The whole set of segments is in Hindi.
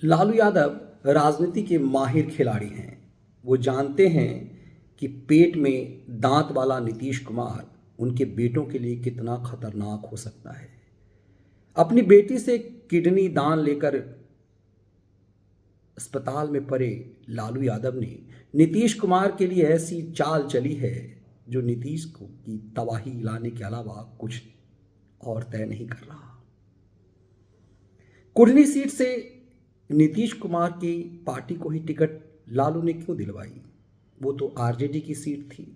लालू यादव राजनीति के माहिर खिलाड़ी हैं। वो जानते हैं कि पेट में दांत वाला नीतीश कुमार उनके बेटों के लिए कितना खतरनाक हो सकता है। अपनी बेटी से किडनी दान लेकर अस्पताल में पड़े लालू यादव ने नीतीश कुमार के लिए ऐसी चाल चली है जो नीतीश को की तबाही लाने के अलावा कुछ और तय नहीं कर रहा। कुढ़नी सीट से नीतीश कुमार की पार्टी को ही टिकट लालू ने क्यों दिलवाई? वो तो आरजेडी की सीट थी।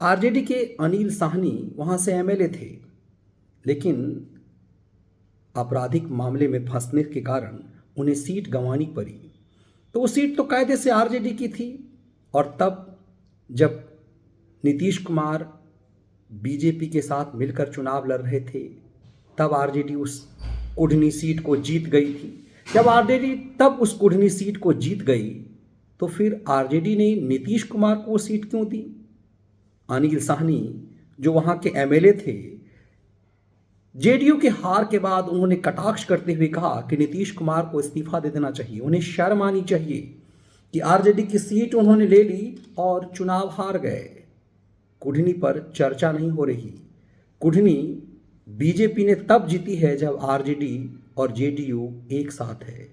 आरजेडी के अनिल साहनी वहां से एमएलए थे, लेकिन आपराधिक मामले में फंसने के कारण उन्हें सीट गंवानी पड़ी। तो वो सीट तो कायदे से आरजेडी की थी, और तब जब नीतीश कुमार बीजेपी के साथ मिलकर चुनाव लड़ रहे थे तब आरजेडी उस कुढ़नी सीट को जीत गई थी। जब आरजेडी तब उस कुढ़नी सीट को जीत गई तो फिर आरजेडी ने नीतीश कुमार को वो सीट क्यों दी? अनिल साहनी जो वहां के एमएलए थे, जेडीयू के हार के बाद उन्होंने कटाक्ष करते हुए कहा कि नीतीश कुमार को इस्तीफा दे देना चाहिए, उन्हें शर्म आनी चाहिए कि आरजेडी की सीट उन्होंने ले ली और चुनाव हार गए। कुढ़नी पर चर्चा नहीं हो रही। कुढ़नी बीजेपी ने तब जीती है जब आरजेडी और जेडीयू एक साथ है।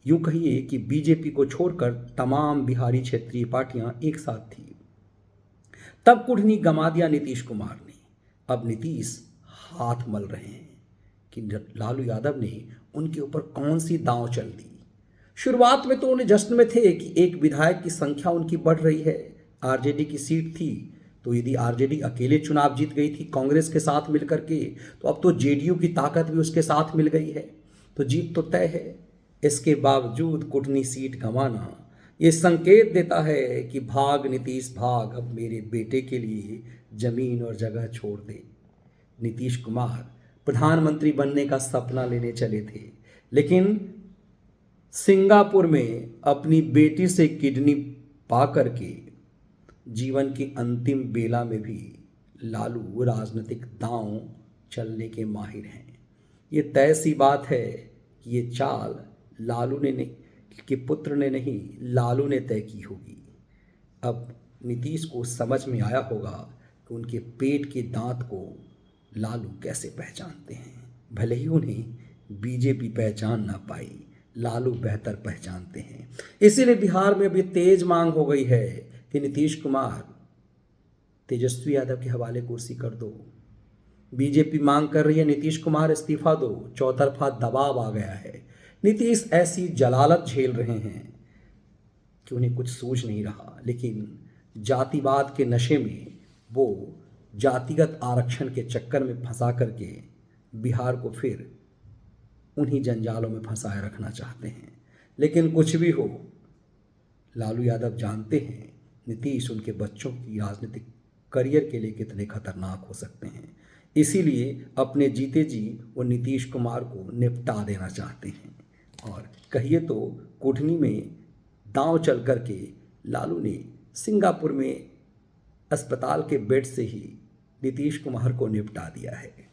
यूं कहिए कि बीजेपी को छोड़कर तमाम बिहारी क्षेत्रीय पार्टियां एक साथ थी। तब कुढ़नी गंवा दिया नीतीश कुमार ने। अब नीतीश हाथ मल रहे हैं कि लालू यादव ने उनके ऊपर कौन सी दांव चल दी। शुरुआत में तो उन्हें जश्न में थे कि एक विधायक की संख्या उनकी बढ़ रही है। आरजेडी की सीट थी, तो यदि आरजेडी अकेले चुनाव जीत गई थी कांग्रेस के साथ मिलकर के, तो अब तो जेडीयू की ताकत भी उसके साथ मिल गई है, तो जीत तो तय है। इसके बावजूद कुढ़नी सीट गंवाना ये संकेत देता है कि भाग नीतीश भाग, अब मेरे बेटे के लिए जमीन और जगह छोड़ दे। नीतीश कुमार प्रधानमंत्री बनने का सपना लेने चले थे, लेकिन सिंगापुर में अपनी बेटी से किडनी पा करके जीवन की अंतिम बेला में भी लालू राजनीतिक दांव चलने के माहिर हैं। ये तय सी बात है कि ये चाल लालू ने के पुत्र ने नहीं, लालू ने तय की होगी। अब नीतीश को समझ में आया होगा कि उनके पेट के दांत को लालू कैसे पहचानते हैं। भले ही उन्हें बीजेपी पहचान ना पाई, लालू बेहतर पहचानते हैं। इसीलिए बिहार में भी तेज मांग हो गई है कि नीतीश कुमार तेजस्वी यादव के हवाले कुर्सी कर दो। बीजेपी मांग कर रही है नीतीश कुमार इस्तीफा दो। चौतरफा दबाव आ गया है। नीतीश ऐसी जलालत झेल रहे हैं कि उन्हें कुछ सूझ नहीं रहा, लेकिन जातिवाद के नशे में वो जातिगत आरक्षण के चक्कर में फंसा करके बिहार को फिर उन्हीं जंजालों में फंसाए रखना चाहते हैं। लेकिन कुछ भी हो, लालू यादव जानते हैं नीतीश उनके बच्चों की राजनीतिक करियर के लिए कितने खतरनाक हो सकते हैं। इसीलिए अपने जीते जी वो नीतीश कुमार को निपटा देना चाहते हैं। और कहिए तो कुढ़नी में दांव चल करके लालू ने सिंगापुर में अस्पताल के बेड से ही नीतीश कुमार को निपटा दिया है।